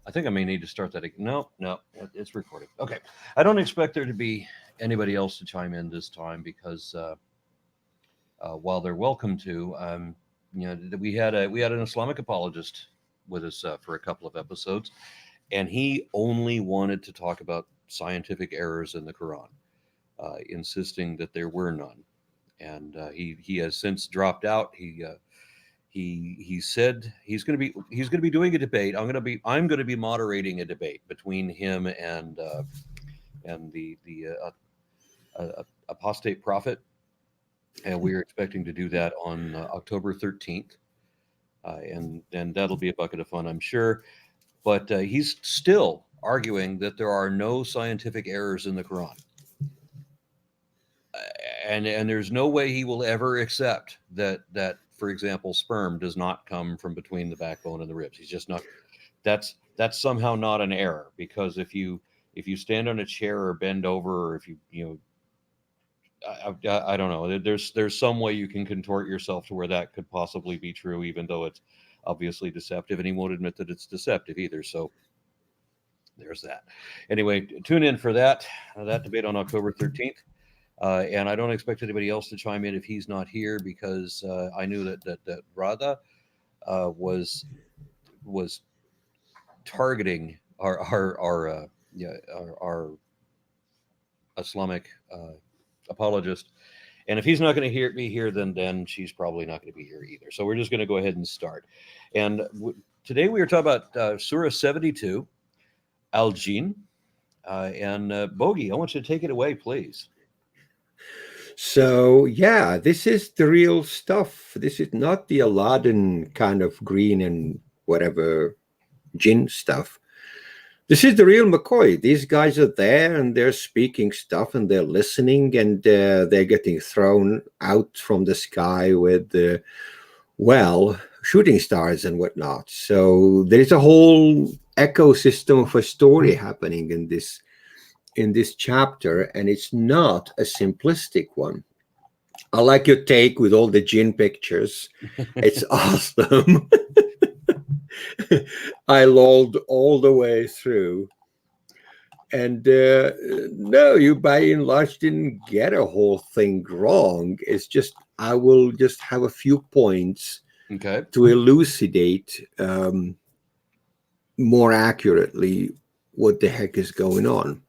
I think I may need to start that again. No, no, it's recording. Okay. I don't expect there to be anybody else to chime in this time because while they're welcome to, we had an Islamic apologist with us for a couple of episodes, and he only wanted to talk about scientific errors in the Quran, insisting that there were none. And he has since dropped out. He said he's going to be doing a debate. I'm going to be moderating a debate between him and the apostate prophet, and we are expecting to do that on October 13th, and that'll be a bucket of fun, I'm sure. But he's still arguing that there are no scientific errors in the Quran, and there's no way he will ever accept that, for example, sperm does not come from between the backbone and the ribs. He's just not. That's somehow not an error, because if you stand on a chair or bend over, or if I don't know. There's some way you can contort yourself to where that could possibly be true, even though it's obviously deceptive, and he won't admit that it's deceptive either. So there's that. Anyway, tune in for that debate on October 13th. And I don't expect anybody else to chime in if he's not here, because I knew that Radha was targeting our Islamic apologist, and if he's not going to be here, then she's probably not going to be here either. So we're just going to go ahead and start. And today we are talking about Surah 72, Al-Jinn, and Bogey. I want you to take it away, please. So, yeah, this is the real stuff. This is not the Aladdin kind of green and whatever jinn stuff. This is the real McCoy. These guys are there and they're speaking stuff and they're listening, and they're getting thrown out from the sky with, shooting stars and whatnot. So there's a whole ecosystem of a story happening in this chapter, and it's not a simplistic one. I like your take with all the jinn pictures. It's awesome. I lolled all the way through. And no, you by and large didn't get a whole thing wrong. It's just I will just have a few points to elucidate more accurately what the heck is going on.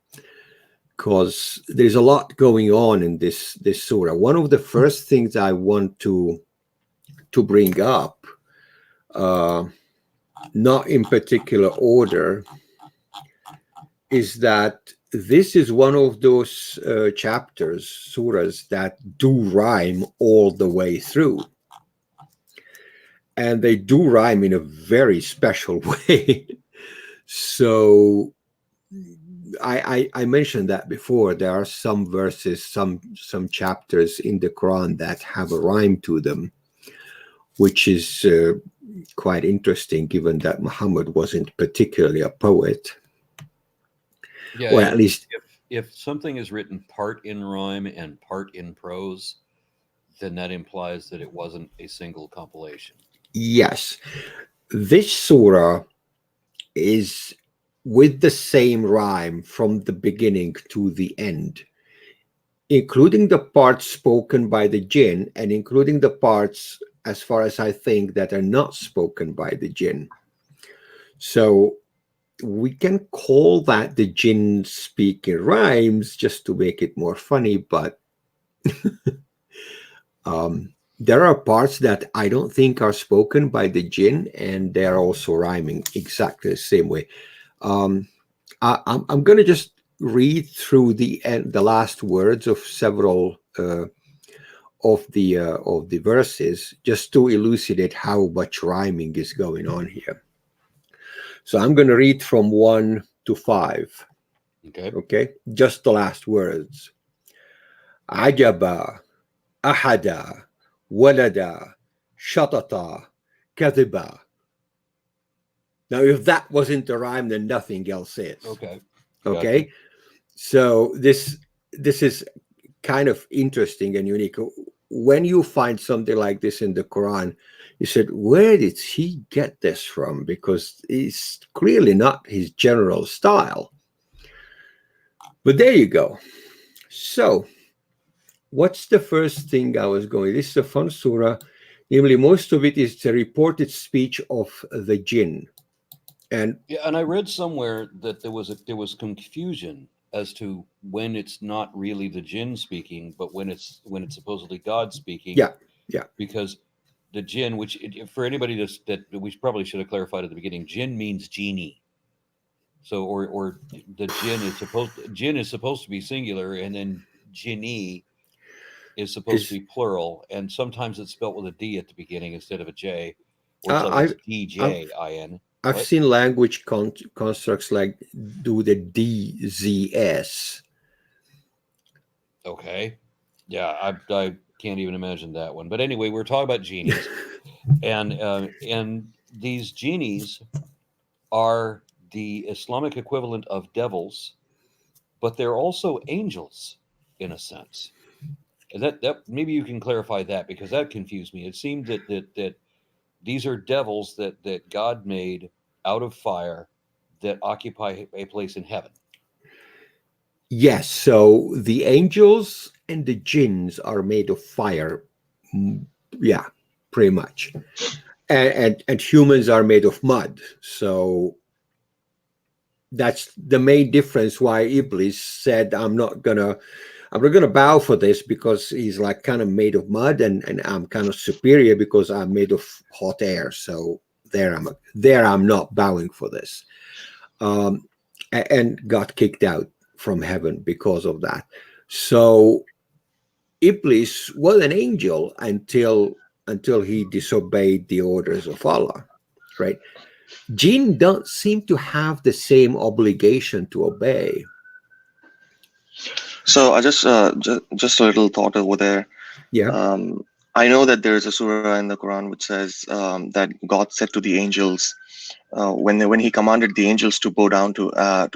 Because there's a lot going on in this surah. One of the first things I want to bring up, not in particular order, is that this is one of those chapters, surahs, that do rhyme all the way through. And they do rhyme in a very special way. So I mentioned that before. There are some verses, some chapters in the Quran that have a rhyme to them, which is quite interesting, given that Muhammad wasn't particularly a poet. Yeah, or at least if something is written part in rhyme and part in prose, then that implies that it wasn't a single compilation. Yes, this surah is with the same rhyme from the beginning to the end, including the parts spoken by the jinn and including the parts, as far as I think, that are not spoken by the jinn. So we can call that the jinn speaking rhymes just to make it more funny, but there are parts that I don't think are spoken by the jinn, and they're also rhyming exactly the same way. I'm going to just read through the last words of several of the verses, just to elucidate how much rhyming is going on here. So I'm going to read from 1 to 5. Okay, just the last words. Ajaba, ahada, walada, shatata, kadhiba. Now, if that wasn't a rhyme, then nothing else is. Okay. Okay. So this is kind of interesting and unique. When you find something like this in the Quran, He said, where did he get this from? Because it's clearly not his general style. But there you go. So, what's the first thing I was going? This is a fun surah. Namely, most of it is the reported speech of the jinn. And Yeah, and I read somewhere that there was confusion as to when it's not really the jinn speaking, but when it's supposedly God speaking. yeah, yeah. Because the jinn, for anybody that we probably should have clarified at the beginning, jinn means genie. So or the jinn is supposed to be singular, and then genie is supposed to Is be plural, and sometimes it's spelled with a D at the beginning instead of a J, or it's like I it's DJIN. I've What? seen language constructs like do the DZS. Okay. Yeah, I can't even imagine that one. But anyway, we're talking about genies, and these genies are the Islamic equivalent of devils, but they're also angels in a sense. And that maybe you can clarify that, because that confused me. It seemed that these are devils that God made out of fire that occupy a place in heaven. Yes, so the angels and the jinns are made of fire. Yeah, pretty much. And humans are made of mud. So that's the main difference why Iblis said, I'm not gonna bow for this, because he's like kind of made of mud, and I'm kind of superior because I'm made of hot air. So I'm not bowing for this. And got kicked out from heaven because of that. So Iblis was an angel until he disobeyed the orders of Allah, right? Jinn don't seem to have the same obligation to obey. So I just a little thought over there. Yeah. I know that there is a surah in the Quran which says that God said to the angels when he commanded the angels to bow down to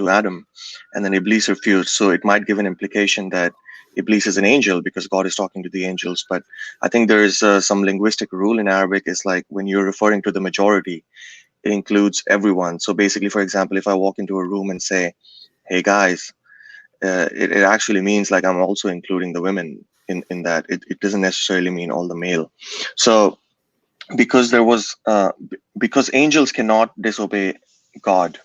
Adam, and then Iblis refused. So it might give an implication that Iblis is an angel because God is talking to the angels. But I think there is some linguistic rule in Arabic. Is like when you're referring to the majority, it includes everyone. So basically, for example, if I walk into a room and say, "Hey guys," it actually means like I'm also including the women in that. It doesn't necessarily mean all the male. So because because angels cannot disobey God,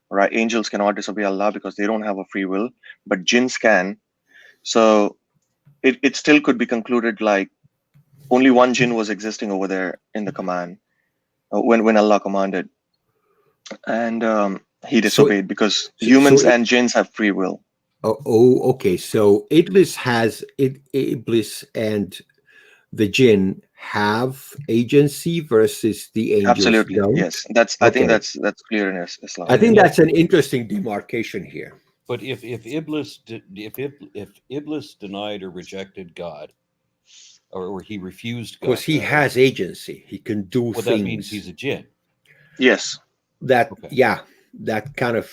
right? Angels cannot disobey Allah because they don't have a free will, but jinns can. So it still could be concluded like only one jinn was existing over there in the command when Allah commanded, and he So disobeyed because so, so humans it, and jinns have free will. okay. So Iblis and the jinn have agency versus the angels Absolutely, don't. yes. I think Okay. that's clear in I Islam. think And that's an interesting demarcation here. but if Iblis denied or rejected God, or he refused God Because he rather, has agency, he can do well, that means he's things a jinn. Yes. that, Okay. yeah, that kind of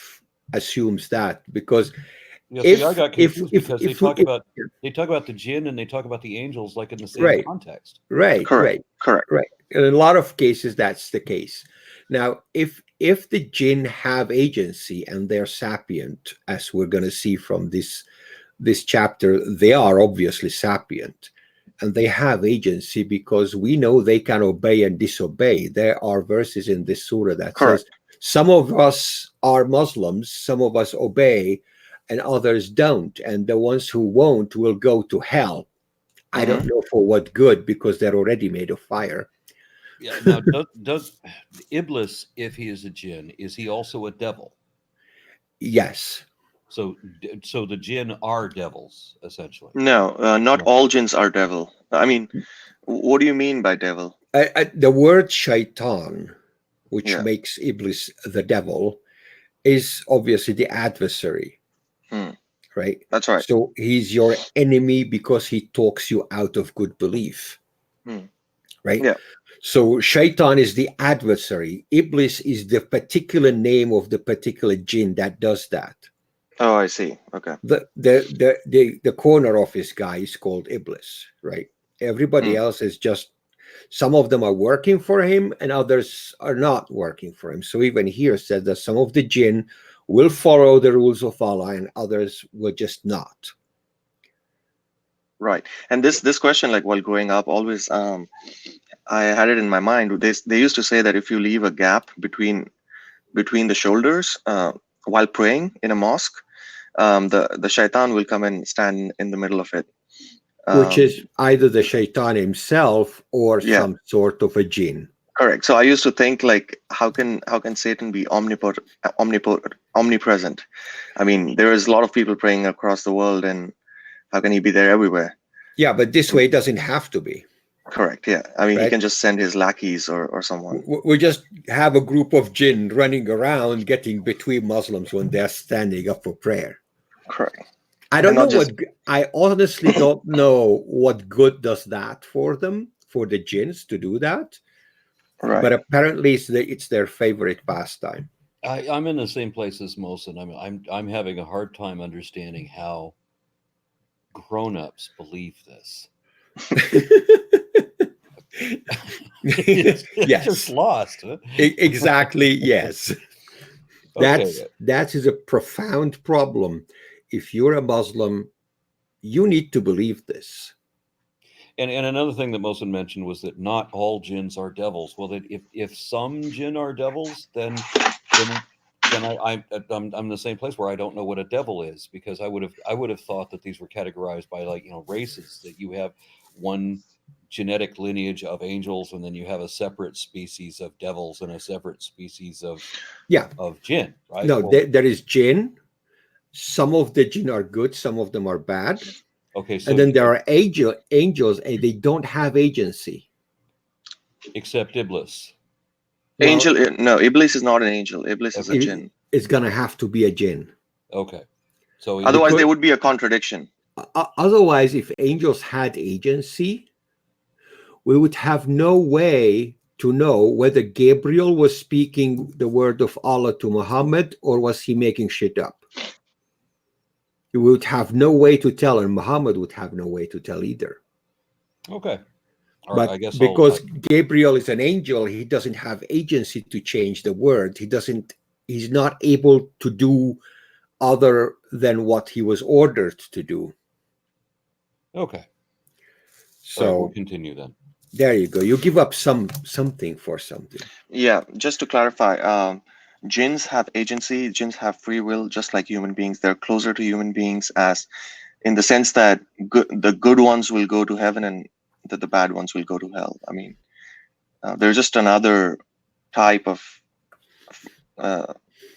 assumes that. Because Yeah. See, I got confused because if we, they talk about the jinn and they talk about the angels like in the same right, context. right, Correct. right, Correct. right. In a lot of cases, that's the case. Now, if the jinn have agency and they're sapient, as we're going to see from this chapter, they are obviously sapient, and they have agency because we know they can obey and disobey. There are verses in this surah that says Correct. some of us are Muslims, some of us obey, and others don't, and the ones who won't will go to hell. I Hmm. don't know for what good, because they're already made of fire. Yeah. Now, does Iblis, if he is a jinn, is he also a devil? Yes. So the jinn are devils essentially. No, not No. all jinns are devil. I mean, what do you mean by devil? The word shaitan, which Yeah. makes Iblis the devil, is obviously the adversary, Hmm. right? That's right. So he's your enemy because he talks you out of good belief, Hmm. right? Yeah. So shaitan is the adversary. Iblis is the particular name of the particular jinn that does that. Oh, I see. Okay. The corner office guy is called Iblis, right? Everybody Hmm. else is just Some of them are working for him and others are not working for him. So even here said that some of the jinn will follow the rules of Allah and others will just not. Right. And this question, like while growing up, always I had it in my mind. They used to say that if you leave a gap between the shoulders while praying in a mosque, the shaitan will come and stand in the middle of it. Which is either the shaitan himself or Yeah. some sort of a jinn. Correct. So I used to think, like, how can Satan be omnipresent? I mean, there is a lot of people praying across the world, and how can he be there everywhere? Yeah, but this way it doesn't have to be. Correct. Yeah. I mean, Right. he can just send his lackeys or someone. We just have a group of jinn running around getting between Muslims when they're standing up for prayer. Correct. I don't And know not I honestly don't know what good does that for them, for the jinns to do that. Right. But apparently it's their favorite pastime. I'm in the same place as Mohsen. I'm having a hard time understanding how grown-ups believe this. It's Yes. just lost. Huh? Exactly, yes. Okay. That is a profound problem. If you're a Muslim, you need to believe this. And another thing that Mohsen mentioned was that not all jinns are devils. Well, that if some jinn are devils, then I'm in the same place where I don't know what a devil is, because I would have thought that these were categorized by, like, races, that you have one genetic lineage of angels and then you have a separate species of devils and a separate species of jinn, right? No, there is jinn. Some of the jinn are good, some of them are bad. Okay, so and then there are angels and they don't have agency. Except Iblis. Angel, no, Iblis is not an angel. Iblis is a jinn. It's going to have to be a jinn. Okay. So otherwise there would be a contradiction. Otherwise, if angels had agency, we would have no way to know whether Gabriel was speaking the word of Allah to Muhammad or was he making shit up. We would have no way to tell, and Muhammad would have no way to tell either. Okay. All But right, I guess because Gabriel is an angel, he doesn't have agency to change the word. He's not able to do other than what he was ordered to do. Okay. So right, we'll continue then. There you go. You give up something for something. Yeah, just to clarify, jinns have agency, jinns have free will, just like human beings. They're closer to human beings, as in the sense that the good ones will go to heaven and that the bad ones will go to hell. I mean, they're just another type of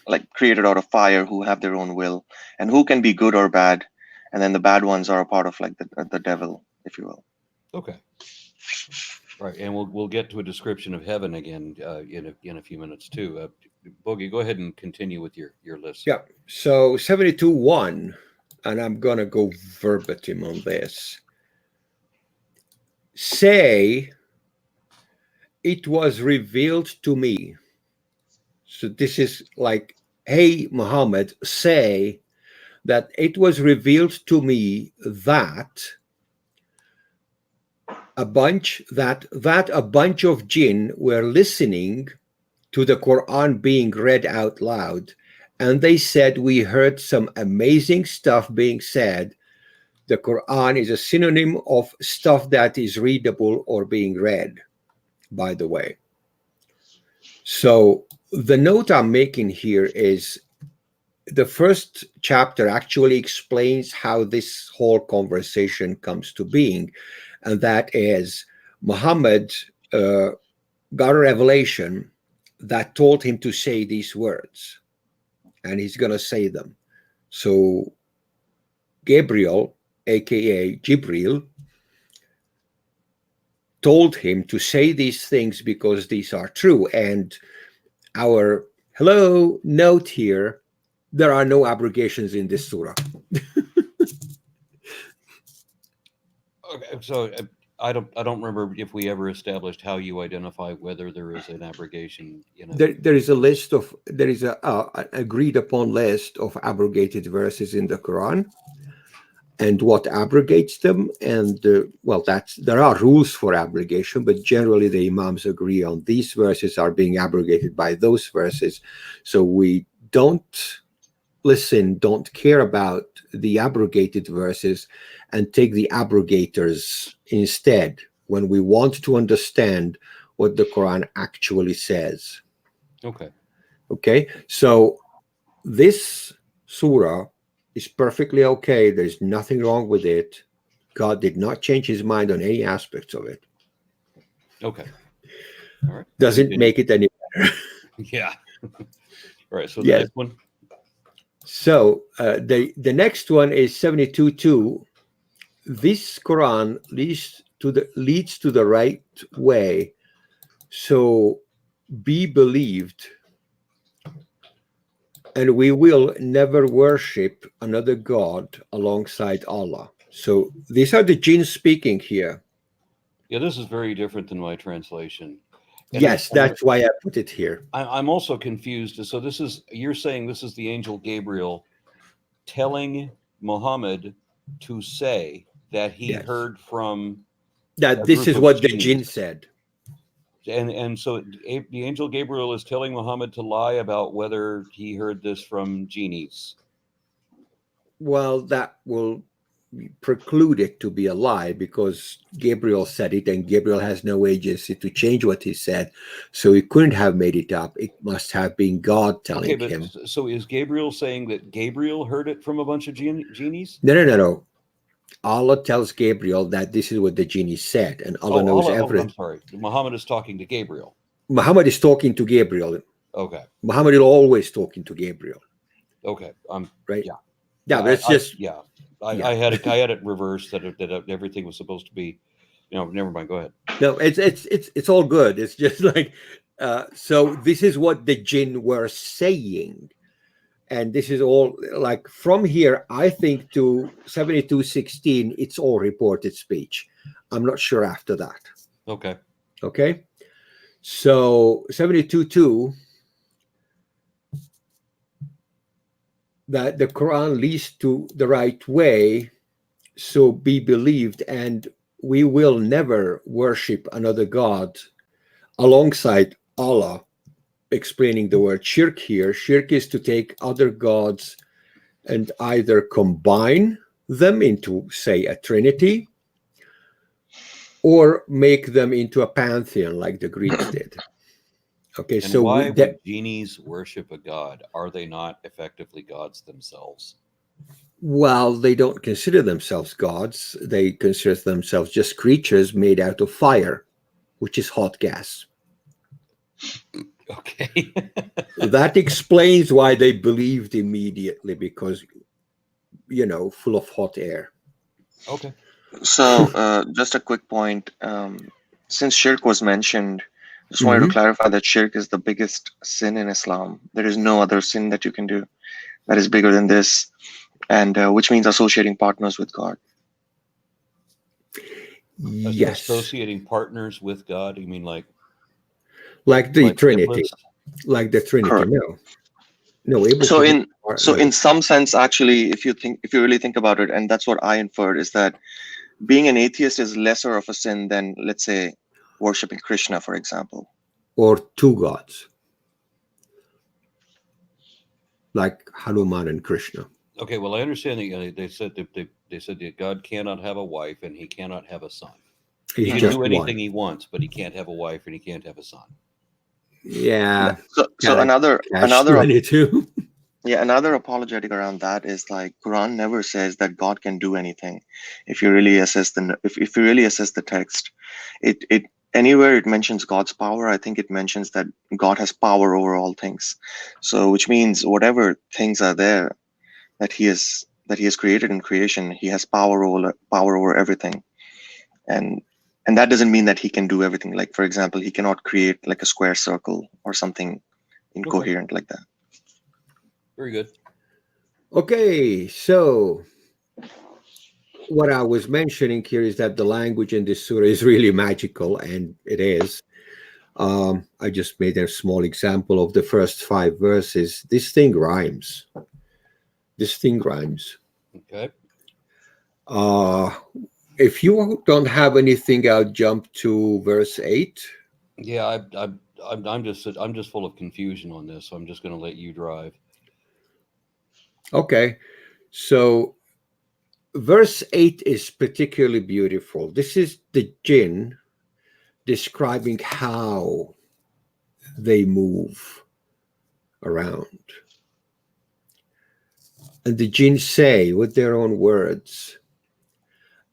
like created out of fire, who have their own will and who can be good or bad, and then the bad ones are a part of, like, the devil, if you will. Okay. Right, and we'll get to a description of heaven again in a few minutes too. Boogie, go ahead and continue with your list. Yeah. So 72:1, and I'm gonna go verbatim on this. Say, it was revealed to me. So this is like, hey, Muhammad, say that it was revealed to me that a bunch of jinn were listening to the Quran being read out loud, and they said, we heard some amazing stuff being said. The Quran is a synonym of stuff that is readable or being read, by the way. So the note I'm making here is the first chapter actually explains how this whole conversation comes to being. And that is, Muhammad got a revelation that told him to say these words, and he's going to say them. So Gabriel, aka Jibril, told him to say these things because these are true. And our note here, there are no abrogations in this surah. Okay, so I don't remember if we ever established how you identify whether there is an abrogation. There is a agreed upon list of abrogated verses in the Quran, and what abrogates them. And well, there are rules for abrogation, but generally the imams agree on these verses are being abrogated by those verses. So we don't care about the abrogated verses and take the abrogators instead when we want to understand what the Quran actually says. Okay, so this surah is perfectly okay. There's nothing wrong with it. God did not change his mind on any aspects of it. Okay. All right. Doesn't make it any better. Yeah. All right. So the Yes. next one. So the next one is 72:2. This Quran leads to the right way. So be believed, and we will never worship another god alongside Allah. So these are the jinns speaking here. Yeah, this is very different than my translation. And Yes, that's why I put it here. I'm also confused. So you're saying this is the angel Gabriel telling Muhammad to say that he Yes. heard from That a this group is of what the genies. jinn said. And so the angel Gabriel is telling Muhammad to lie about whether he heard this from genies. Well, that will preclude it to be a lie because Gabriel said it, and Gabriel has no agency to change what he said. So he couldn't have made it up. It must have been God telling him. So is Gabriel saying that Gabriel heard it from a bunch of genies? No. Allah tells Gabriel that this is what the genie said, and Allah knows everything. I'm sorry. Muhammad is talking to Gabriel. Muhammad is talking to Gabriel. Okay. Muhammad is always talking to Gabriel. Okay. Right. Yeah. Yeah, but it's just. I had it reversed that everything was supposed to be. Never mind. Go ahead. No, it's all good. It's just like so. This is what the jinn were saying. And this is all like from here, I think to 72:16, it's all reported speech. I'm not sure after that. Okay. Okay. So 72:2, that the Quran leads to the right way, so be believed, and we will never worship another God alongside Allah. Explaining the word shirk here. Shirk is to take other gods and either combine them into, say, a trinity, or make them into a pantheon like the Greeks did. Okay, and so why would genies worship a god? Are they not effectively gods themselves? Well, they don't consider themselves gods. They consider themselves just creatures made out of fire, which is hot gas. Okay. That explains why they believed immediately, because, full of hot air. Okay. So just a quick point. Since shirk was mentioned, just wanted to clarify that shirk is the biggest sin in Islam. There is no other sin that you can do that is bigger than this, and which means associating partners with God. Yes. Associating partners with God? You mean like the Trinity? Iblets? Like the Trinity? Correct. No. So in some sense, actually, if you really think about it, and that's what I inferred, is that being an atheist is lesser of a sin than, let's say, worshiping Krishna, for example, or two gods, like Hanuman and Krishna. Okay, well, I understand that they said that God cannot have a wife and he cannot have a son. He can do anything he wants, but he can't have a wife and he can't have a son. Yeah. So another Yeah, another apologetic around that is like Quran never says that God can do anything. If you really assess the text, it anywhere it mentions God's power, I think it mentions that God has power over all things. So which means whatever things are there that he has created in creation, he has power over everything. And that doesn't mean that he can do everything. Like, for example, he cannot create like a square circle or something incoherent like that. Very good. Okay, so what I was mentioning here is that the language in this surah is really magical, and it is. I just made a small example of the first 5 verses. This thing rhymes. Okay. If you don't have anything, I'll jump to verse 8. Yeah, I'm just full of confusion on this, so I'm just going to let you drive. Okay. So verse 8 is particularly beautiful. This is the jinn describing how they move around. And the jinn say with their own words,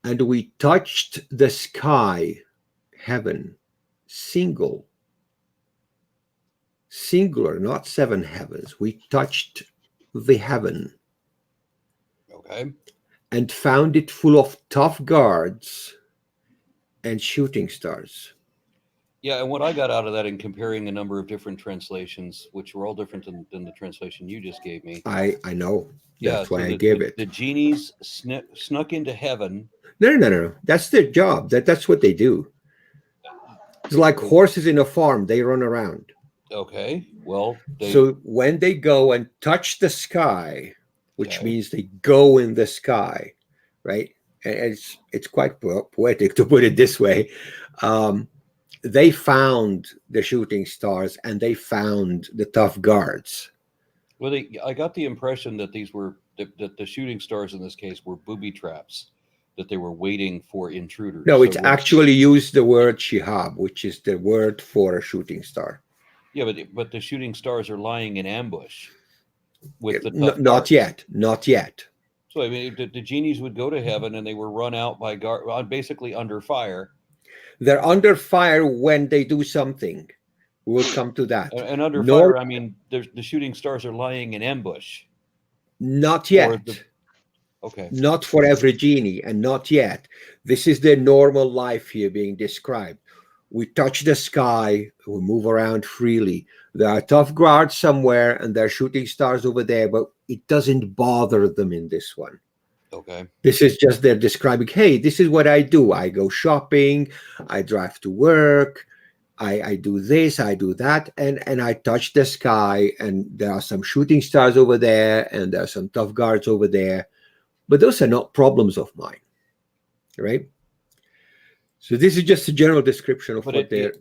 and we touched the sky, heaven, singular, not seven heavens. We touched the heaven Okay. and found it full of tough guards and shooting stars. Yeah, and what I got out of that in comparing a number of different translations, which were all different than the translation you just gave me. I know. Yeah, That's so why I gave it. the genies snuck into heaven. No. That's their job. That's what they do. It's like horses in a farm. They run around. Okay, well, So when they go and touch the sky, which Okay. means they go in the sky, right? And it's quite poetic to put it this way. They found the shooting stars and they found the tough guards. well, I got the impression that these were that the shooting stars in this case were booby traps, that they were waiting for intruders. No, So it's actually used the word shihab, which is the word for a shooting star. yeah, but the shooting stars are lying in ambush with the Not tough guards. not yet. So I mean, the genies would go to heaven and they were run out by guard, basically under fire. They're under fire when they do something. We'll come to that. And under Nor- fire, I mean, the shooting stars are lying in ambush. Not Or yet. Okay. Not for every genie, and not yet. This is their normal life here being described. We touch the sky, we move around freely. There are tough guards somewhere, and there are shooting stars over there, but it doesn't bother them in this one. Okay. This is just they're describing, hey, this is what I do. I go shopping, I drive to work, I do this, I do that, and I touch the sky, and there are some shooting stars over there, and there are some tough guards over there. But those are not problems of mine, right? So this is just a general description of But what they're...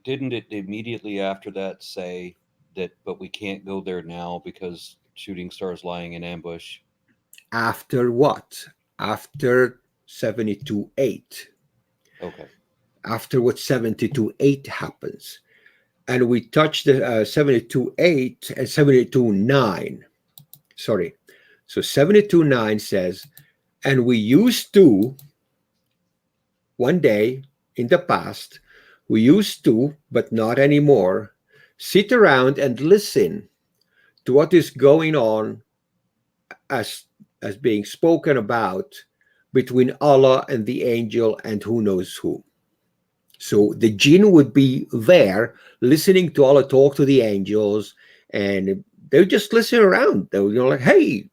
didn't it immediately after that say that, but we can't go there now because shooting stars lying in ambush? After what? After 72.8. Okay. After what 72.8 happens. And we touch the 72.8 and 72.9. Sorry. So 72.9 says, and we used to, one day in the past, we used to, but not anymore, sit around and listen to what is going on as being spoken about between Allah and the angel and who knows who. So the jinn would be there listening to Allah talk to the angels, and they would just listen around. They would go like, hey,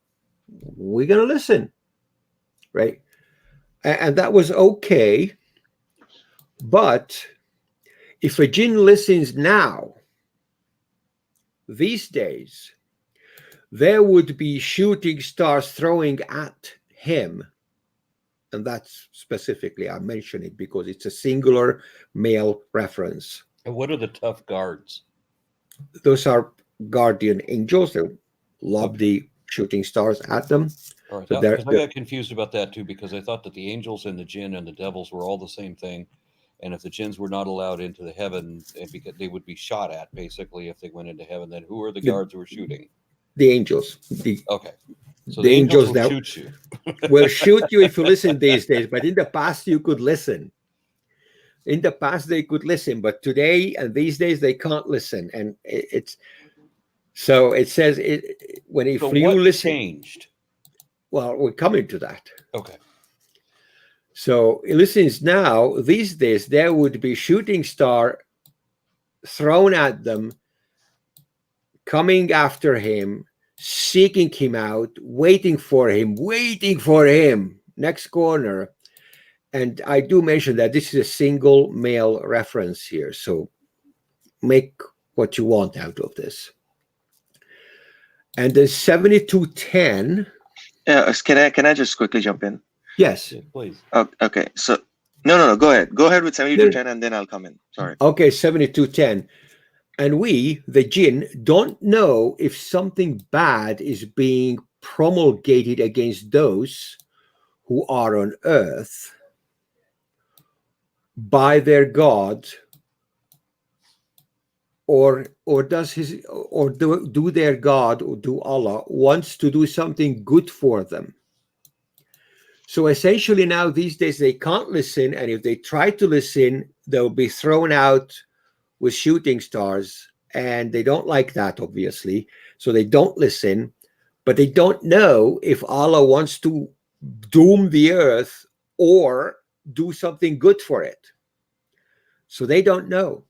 we're going to listen, right? And that was okay. But if a jinn listens now, these days, there would be shooting stars throwing at him. And that's specifically, I mention it because it's a singular male reference. And what are the tough guards? Those are guardian angels. They lob the shooting stars at them. All right, So because I got confused about that too, because I thought that the angels and the jinn and the devils were all the same thing. And if the jinns were not allowed into the heaven, because they would be shot at basically if they went into heaven, then who are the guards who are shooting? The angels. Okay. So the angels will shoot you. Will shoot you if you listen these days, but in the past you could listen. In the past they could listen, but today and these days they can't listen. And it's so it says when if So you what listen. changed? Well, we're coming to that. Okay. So it listens now. These days there would be shooting star thrown at them, coming after him, seeking him out, waiting for him, next corner. And I do mention that this is a single male reference here. So make what you want out of this. And then 72.10. Yeah, can I just quickly jump in? Yes. Yeah, please. Okay, so no. Go ahead with 7210, and then I'll come in. Sorry. Okay, 7210. And we, the jinn, don't know if something bad is being promulgated against those who are on earth by their God, or do their God, or do Allah wants to do something good for them. So essentially now these days they can't listen, and if they try to listen, they'll be thrown out with shooting stars, and they don't like that, obviously. So they don't listen, but they don't know if Allah wants to doom the earth or do something good for it. So they don't know.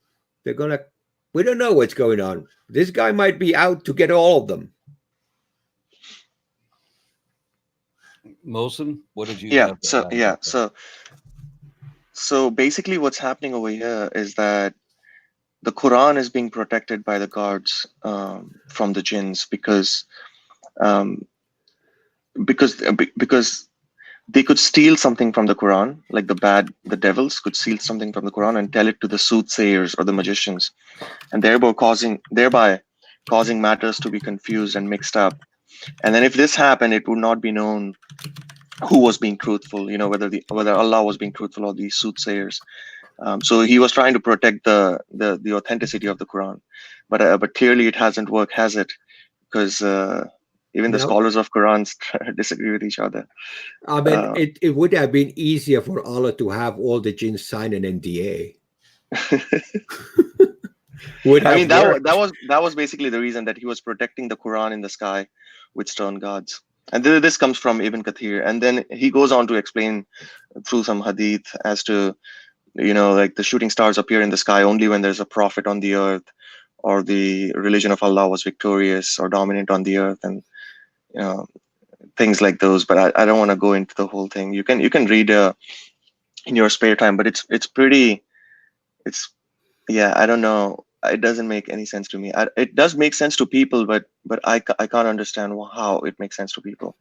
We don't know what's going on. This guy might be out to get all of them. Mosin, what did you Yeah. have? So basically, what's happening over here is that the Quran is being protected by the guards from the jinns um, because they could steal something from the Quran, like the devils could steal something from the Quran and tell it to the soothsayers or the magicians, and thereby causing matters to be confused and mixed up. And then if this happened, it would not be known who was being truthful, whether Allah was being truthful or these soothsayers. So he was trying to protect the authenticity of the Quran, but clearly it hasn't worked, has it? Because even the No. scholars of Qurans disagree with each other. I mean, it would have been easier for Allah to have all the jinns sign an NDA. I mean, that was basically the reason, that he was protecting the Quran in the sky with stone gods. And this comes from Ibn Kathir, and then he goes on to explain through some hadith as to, like the shooting stars appear in the sky only when there's a prophet on the earth, or the religion of Allah was victorious or dominant on the earth, and things like those. But I don't want to go into the whole thing. You can read in your spare time, but I don't know. It doesn't make any sense to me. It does make sense to people, but I can't understand how it makes sense to people.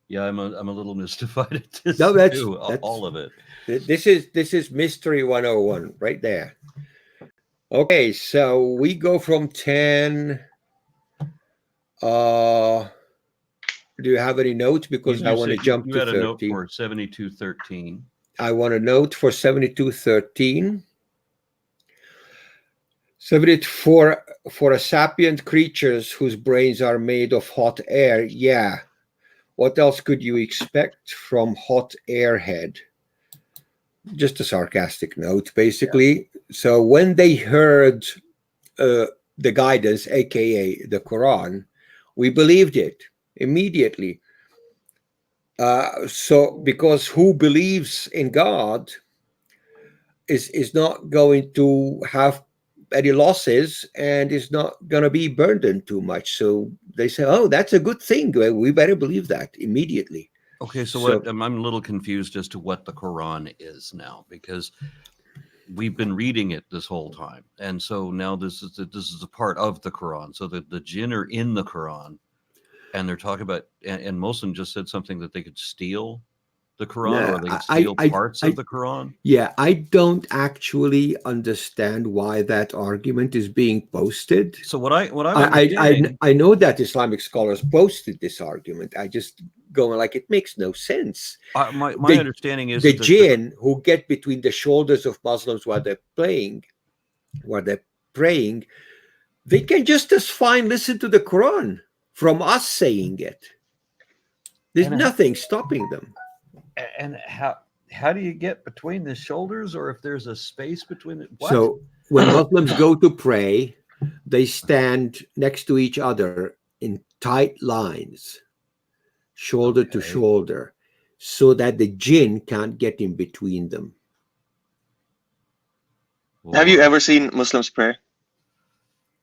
Yeah, I'm a little mystified at this No, that's all of it. This is Mystery 101 right there. Okay, so we go from 10. Do you have any notes? Because I want to jump to 13. You had a note for 7213. I want a note for 7213. 74 for a sapient creatures whose brains are made of hot air. Yeah. What else could you expect from hot airhead? Just a sarcastic note, basically. Yeah. So when they heard the guidance, aka the Quran, we believed it immediately. So because who believes in God is not going to have any losses and is not going to be burdened too much. So they say, oh, that's a good thing. We better believe that immediately. Okay, so I'm a little confused as to what the Quran is now, because we've been reading it this whole time, and so now this is a part of the Quran. So the jinn are in the Quran, and they're talking about, and Muslim just said something that they could steal the Quran, or they could steal parts of the Quran. Yeah, I don't actually understand why that argument is being posted. So what I know that Islamic scholars posted this argument. I just going like, it makes no sense. My understanding is the jinn who get between the shoulders of Muslims while they're praying, they can just as fine listen to the Quran from us saying it. There's nothing stopping them. And how do you get between the shoulders, or if there's a space between it? What? So when Muslims go to pray, they stand next to each other in tight lines, shoulder to shoulder, so that the jinn can't get in between them. Have you ever seen Muslims pray?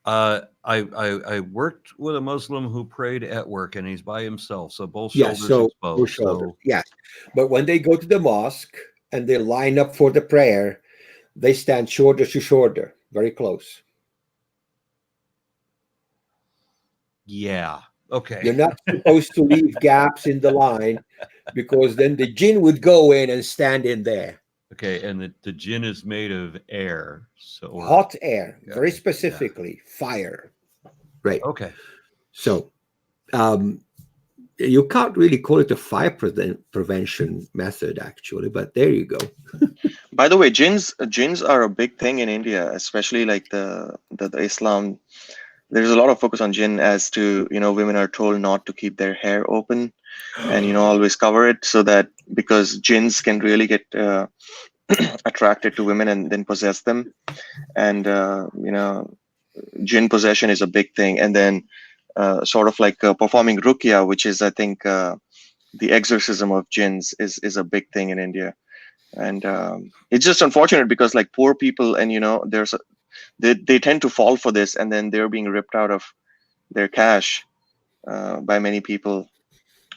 I worked with a Muslim who prayed at work, and he's by himself, so both shoulders exposed. Yes, but when they go to the mosque and they line up for the prayer, they stand shoulder to shoulder, very close. Yeah. Okay. You're not supposed to leave gaps in the line, because then the jinn would go in and stand in there. Okay, and the jinn is made of air, so Hot air, very yeah. specifically, fire. Right. Okay. So you can't really call it a fire prevention method, actually, but there you go. By the way, jinns are a big thing in India, especially like the Islam. There's a lot of focus on jinn, as to, women are told not to keep their hair open and, always cover it, so that, because jinns can really get attracted to women and then possess them. And, jinn possession is a big thing. And then sort of like performing ruqya, which is, I think, the exorcism of jinns is a big thing in India. And it's just unfortunate, because like poor people, and they tend to fall for this, and then they're being ripped out of their cash by many people.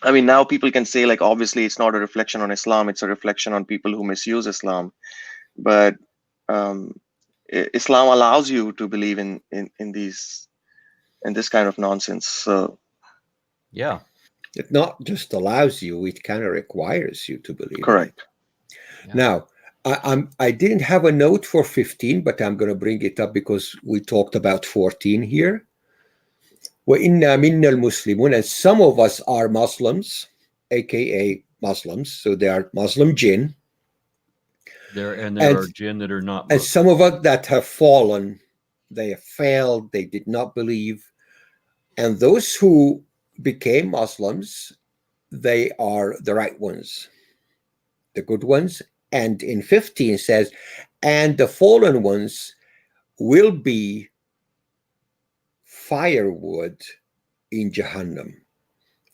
I mean, now people can say, like, obviously it's not a reflection on Islam, it's a reflection on people who misuse Islam. But Islam allows you to believe in this kind of nonsense. So Yeah. It not just allows you, it kind of requires you to believe. correct. Yeah. Now, I didn't have a note for 15, but I'm going to bring it up because we talked about 14 here. وَإِنَّا مِنَّا الْمُسْلِمُونَ, and some of us are Muslims, aka Muslims, so they are Muslim jinn. There And- are jinn that are not And Muslim. some of us that have fallen, they have failed, they did not believe. And those who became Muslims, they are the right ones, the good ones. And in 15 says, and the fallen ones will be firewood in Jahannam.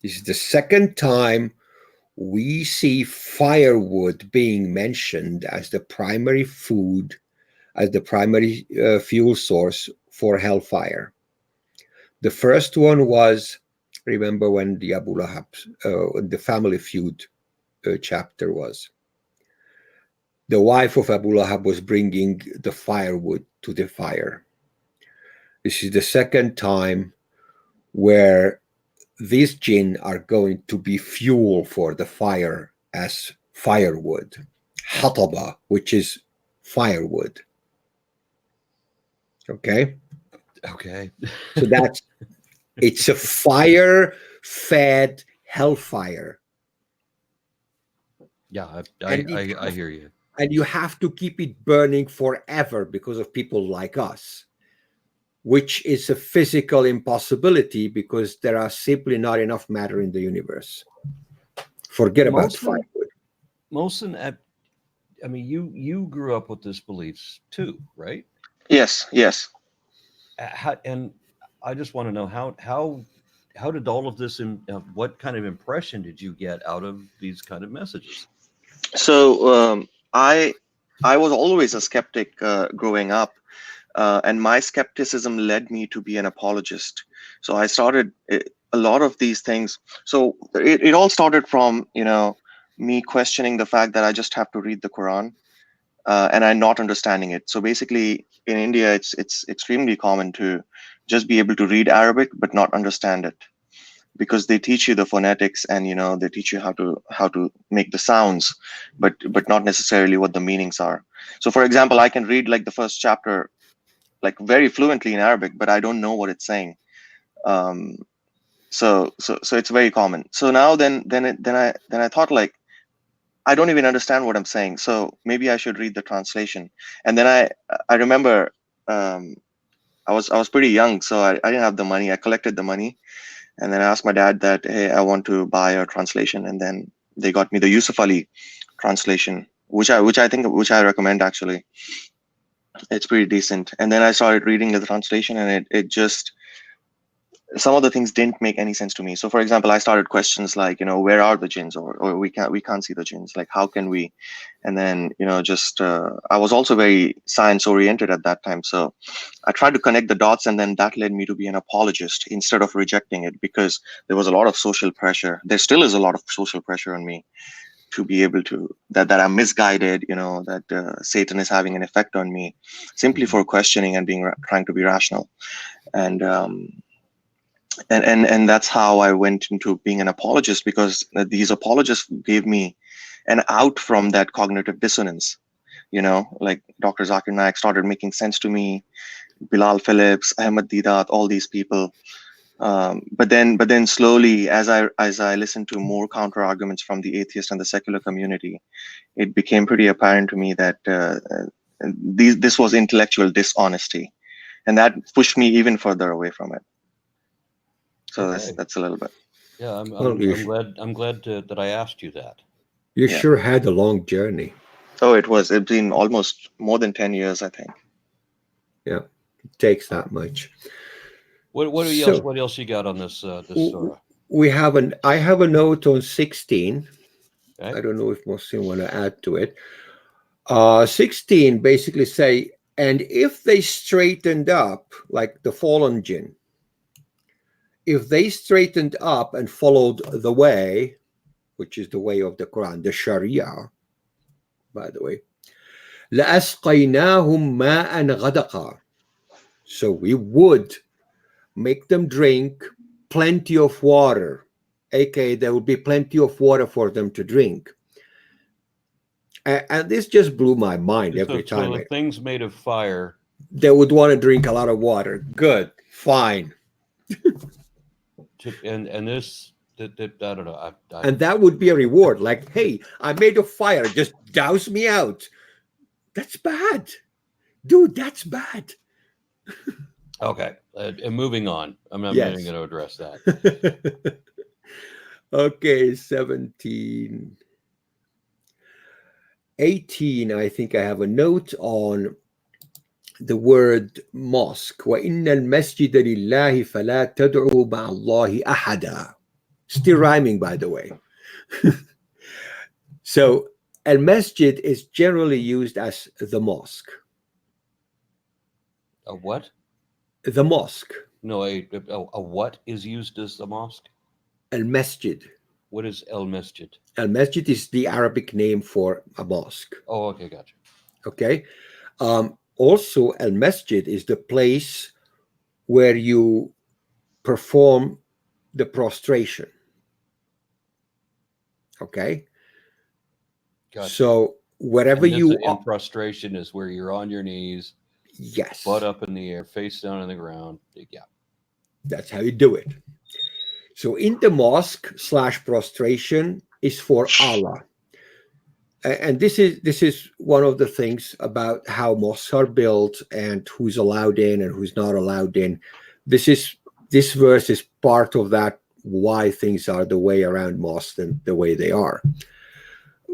This is the second time we see firewood being mentioned as the primary food, as the primary fuel source for hellfire. The first one was, remember when the Abu Lahab, the family feud chapter was. The wife of Abu Lahab was bringing the firewood to the fire. This is the second time where these jinn are going to be fuel for the fire as firewood. Hataba, which is firewood. Okay? Okay. So it's a fire-fed hellfire. Yeah, And I hear you. And you have to keep it burning forever because of people like us, which is a physical impossibility because there are simply not enough matter in the universe. Forget about firewood. Mohsen, I mean, you grew up with this beliefs too, right? Yes. And I just want to know how did all of this, what kind of impression did you get out of these kind of messages? So I was always a skeptic growing up, and my skepticism led me to be an apologist. So I started a lot of these things. So it all started from me questioning the fact that I just have to read the Quran, and I'm not understanding it. So basically, in India, it's extremely common to just be able to read Arabic but not understand it, because they teach you the phonetics, and they teach you how to make the sounds, but not necessarily what the meanings are. So for example, I can read like the first chapter like very fluently in Arabic, but I don't know what it's saying. So it's very common. So now then I thought, like, I don't even understand what I'm saying, so maybe I should read the translation. And then I remember I was pretty young, so I didn't have the money. I collected the money, and then I asked my dad that, hey, I want to buy a translation. And then they got me the Yusuf Ali translation, which I recommend, actually. It's pretty decent. And then I started reading the translation, and it just, some of the things didn't make any sense to me. So for example, I started questions like, where are the jinns, or we can't see the jinns, like how can we? And then I was also very science oriented at that time, so I tried to connect the dots, and then that led me to be an apologist instead of rejecting it, because there was a lot of social pressure. There still is a lot of social pressure on me to be able to, that I'm misguided, that Satan is having an effect on me, simply for questioning and trying to be rational. And and that's how I went into being an apologist, because these apologists gave me an out from that cognitive dissonance. Like Dr. Zakir Naik started making sense to me, Bilal Phillips, Ahmed Didat, all these people. But then slowly, as I listened to more counter arguments from the atheist and the secular community, it became pretty apparent to me that this was intellectual dishonesty, and that pushed me even further away from it. So Okay. that's a little bit. Yeah, Well, I'm glad that I asked you that. You Yeah. sure had a long journey. Oh, it's been almost more than 10 years, I think. Yeah, it takes that much. What else you got on this Surah? I have a note on 16. Okay. I don't know if Mohsin want to add to it. 16 basically say, and if they straightened up, like the fallen jinn, if they straightened up and followed the way, which is the way of the Quran, the Sharia, by the way, لَأَسْقَيْنَاهُمْ مَاءً غَدَقًا. So we would make them drink plenty of water, aka there would be plenty of water for them to drink. And this just blew my mind every time. So the things made of fire, They would want to drink a lot of water. Good, fine. and this, I don't know. And that would be a reward. Like, hey, I made a fire, just douse me out. That's bad. Dude, that's bad. Okay, and moving on. I'm not Yes. even going to address that. Okay, 17. 18, I think I have a note on the word mosque. وَإِنَّ الْمَسْجِدَ لِلَّهِ فَلَا تَدْعُوا مَعَ اللَّهِ أَحَدًا. Still rhyming, by the way. So, al-masjid is generally used as the mosque. A what? The mosque. No, a what is used as the mosque? Al-masjid. What is El Masjid? Al-masjid is the Arabic name for a mosque. Oh, okay, gotcha. Okay. Also, al-masjid is the place where you perform the prostration. Okay. Gotcha. So wherever you in prostration is where you're on your knees, yes, butt up in the air, face down on the ground. Yeah. That's how you do it. So in the mosque / prostration is for Allah. And this is one of the things about how mosques are built and who's allowed in and who's not allowed in. This verse is part of that, why things are the way around mosques and the way they are.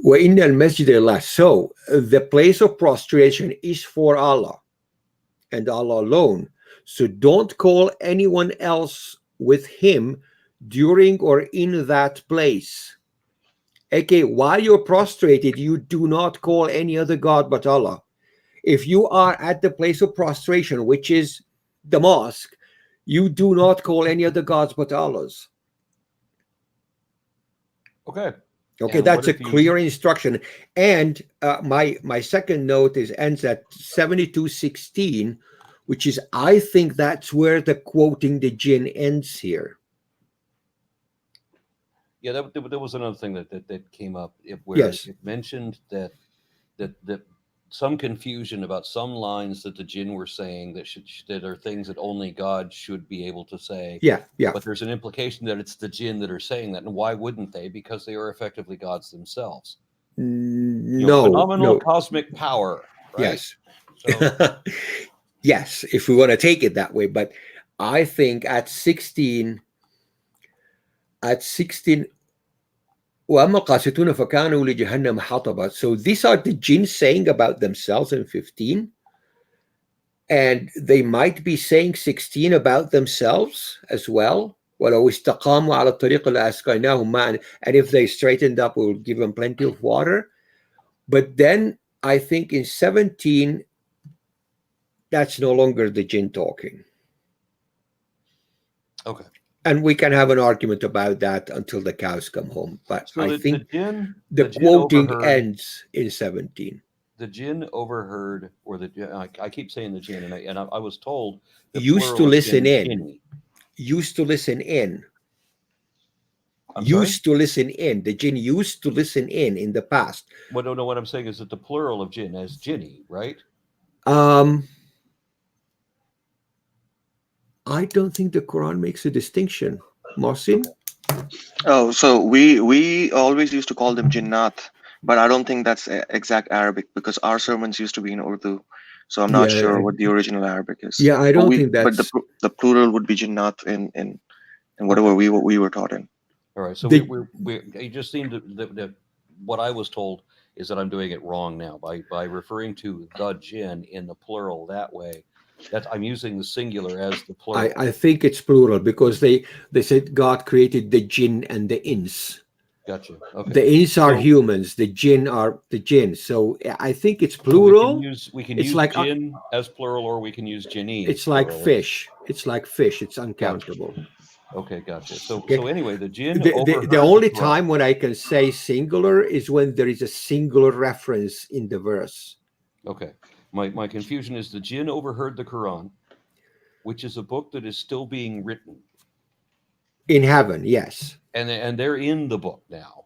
وَإِنَّ الْمَسْجِدَ لِلَّهِ. So the place of prostration is for Allah and Allah alone. So don't call anyone else with him during or in that place. Okay, while you're prostrated, you do not call any other God but Allah. If you are at the place of prostration, which is the mosque, you do not call any other gods but Allah's. Okay. Okay, And that's a what if clear instruction. And my second note ends at 72:16, which is, I think that's where the quoting the jinn ends here. Yeah, there was another thing that came up where Yes. it mentioned that some confusion about some lines that the jinn were saying that are things that only God should be able to say. Yeah. But there's an implication that it's the jinn that are saying that, and why wouldn't they? Because they are effectively gods themselves. No, phenomenal cosmic power. Right? Yes. So, yes, if we want to take it that way. But I think at 16, وَأَمَّا الْقَاسِطُونَ فَكَانُوا لِجَهَنَّمَ حَطَبًا. So these are the jinn saying about themselves in 15. And they might be saying 16 about themselves as well. وَلَوْ اسْتَقَامُوا عَلَى الطَّرِيقِ لَأَسْقَيْنَاهُم مَاءً. And if they straightened up, we'll give them plenty of water. But then I think in 17, that's no longer the jinn talking. okay. And we can have an argument about that until the cows come home. But So I think the jinn quoting overheard, ends in 17. The jinn overheard, or I keep saying the jinn, and I was told Used to listen in. jinni. used to listen in. I'm sorry? Used to listen in. The jinn used to listen in the past. Well, no, what I'm saying is that the plural of jinn as jinni, right? I don't think the Quran makes a distinction. Mohsin? Oh, so we always used to call them jinnat, but I don't think that's exact Arabic because our sermons used to be in Urdu. So I'm not sure Yeah, what the original Arabic is. yeah. I don't think But that's the plural would be jinnat in whatever we were taught in. All right. So the. it just seemed that what I was told is that I'm doing it wrong now by referring to the jinn in the plural that way. That I'm using the singular as the plural. I think it's plural because they said God created the jinn and the ins. Gotcha. Okay. The ins are So- humans. The jinn are the jinn. So I think it's So plural. we can It's use like jinn as plural, or we can use jinni. it's like plural. fish. It's like fish. It's uncountable. Okay, gotcha. So Okay. so anyway, the jinn The overheard only Quran. time when I can say singular is when there is a singular reference in the verse. Okay. My confusion is the jinn overheard the Quran, which is a book that is still being written. In heaven, yes. And they're in the book now.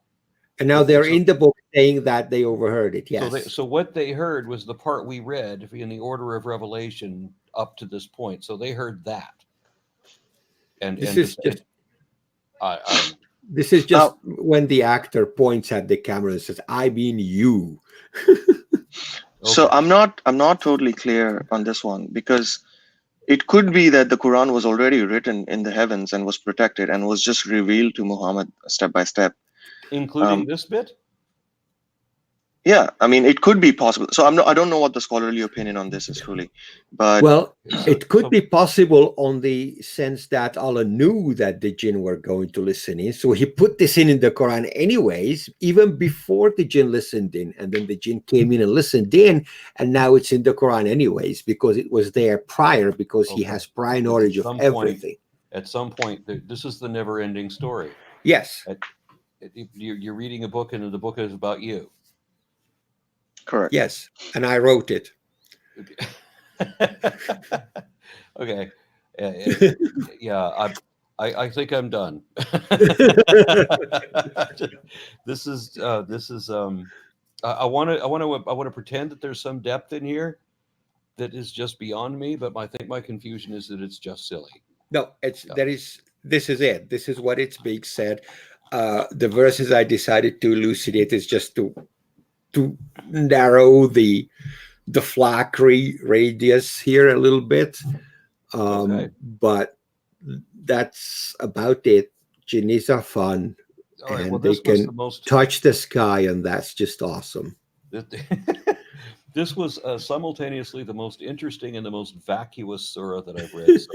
And now And they're so- in the book saying that they overheard it. So Yes. so what they heard was the part we read in the order of revelation up to this point. So they heard that. And This and is just I this is just when the actor points at the camera and says, "I mean you." So okay. I'm not totally clear on this one because it could be that the Quran was already written in the heavens and was protected and was just revealed to Muhammad step by step. Including this bit? Yeah, I mean, it could be possible. So I don't know what the scholarly opinion on this is truly, but Well, So- it could so- be possible on the sense that Allah knew that the jinn were going to listen in. So he put this in the Quran anyways, even before the jinn listened in. And then the jinn came in and listened in. And now it's in the Quran anyways, because it was there prior, because he Okay. has prior knowledge of Some point- everything. At some point, this is the never-ending story. Yes. You're reading a book, and the book is about you. correct. Yes. And I wrote it. Okay. Yeah, I think I'm done. This is I want to pretend that there's some depth in here that is just beyond me, but I think my confusion is that it's just silly. No, it's Yeah. this is it. This is what it's being said. The verses I decided to elucidate is just to narrow the flak radius here a little bit. Okay. But that's about it. Genies are fun, All right. and Well, they this was can the most. touch the sky, and that's just awesome. This was simultaneously the most interesting and the most vacuous surah that I've read so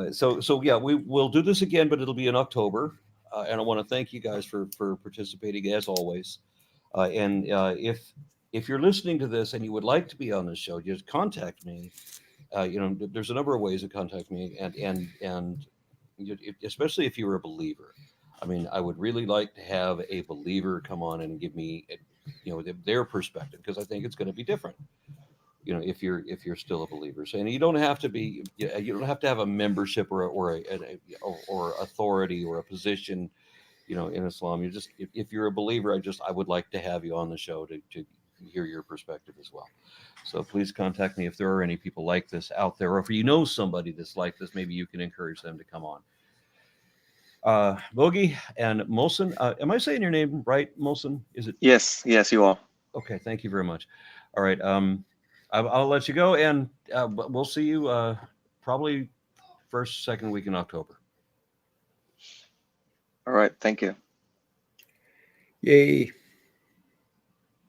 far. So yeah, we'll do this again, but it'll be in October. And I want to thank you guys for participating as always. And if you're listening to this and you would like to be on the show, just contact me. There's a number of ways to contact me, and especially if you're a believer. I mean, I would really like to have a believer come on and give me, their perspective, because I think it's going to be different. If you're still a believer, so, and you don't have to be, you don't have to have a membership or authority or a position, in Islam. You just, if you're a believer, I would like to have you on the show to hear your perspective as well. So please contact me if there are any people like this out there, or if you know somebody that's like this, maybe you can encourage them to come on. Bogi and Molson, am I saying your name right, Molson? Is it? Yes, you are. Okay, thank you very much. All right, I'll let you go, and we'll see you probably second week in October. All right, thank you. Yay.